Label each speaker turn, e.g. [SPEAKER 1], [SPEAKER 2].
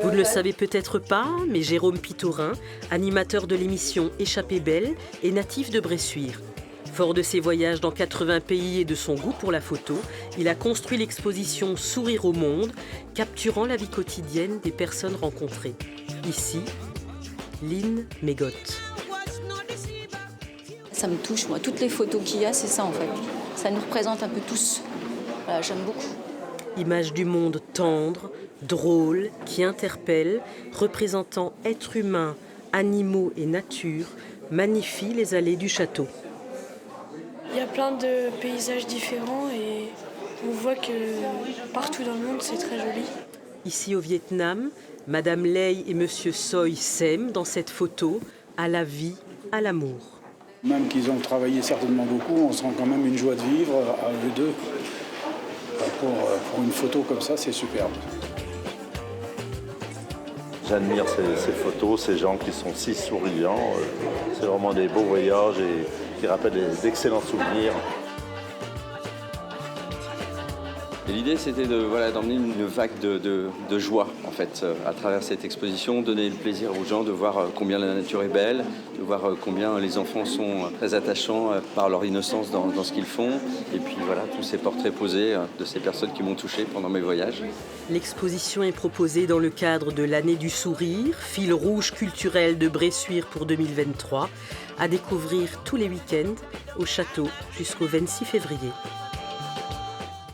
[SPEAKER 1] Vous ne le savez peut-être pas, mais Jérôme Pitourin, animateur de l'émission Échappée belle, est natif de Bressuire. Fort de ses voyages dans 80 pays et de son goût pour la photo, il a construit l'exposition Sourire au monde, capturant la vie quotidienne des personnes rencontrées. Ici, Lynn Mégotte.
[SPEAKER 2] Ça me touche, moi. Toutes les photos qu'il y a, c'est ça en fait. Ça nous représente un peu tous. Voilà, j'aime beaucoup.
[SPEAKER 1] Images du monde tendres, drôles, qui interpellent, représentant êtres humains, animaux et nature, magnifient les allées du château.
[SPEAKER 3] Il y a plein de paysages différents et on voit que partout dans le monde, c'est très joli.
[SPEAKER 1] Ici au Vietnam, Madame Lei et Monsieur Soi s'aiment dans cette photo, à la vie, à l'amour.
[SPEAKER 4] Même qu'ils ont travaillé certainement beaucoup, on sent quand même une joie de vivre à eux deux. Pour une photo comme ça, c'est superbe.
[SPEAKER 5] J'admire ces photos, ces gens qui sont si souriants. C'est vraiment des beaux voyages et qui rappellent d'excellents souvenirs.
[SPEAKER 6] Et l'idée, c'était d'emmener une vague de joie, en fait, à travers cette exposition, donner le plaisir aux gens de voir combien la nature est belle, de voir combien les enfants sont très attachants par leur innocence dans ce qu'ils font. Et puis voilà, tous ces portraits posés de ces personnes qui m'ont touché pendant mes voyages.
[SPEAKER 1] L'exposition est proposée dans le cadre de l'année du sourire, fil rouge culturel de Bressuire pour 2023, à découvrir tous les week-ends au château jusqu'au 26 février.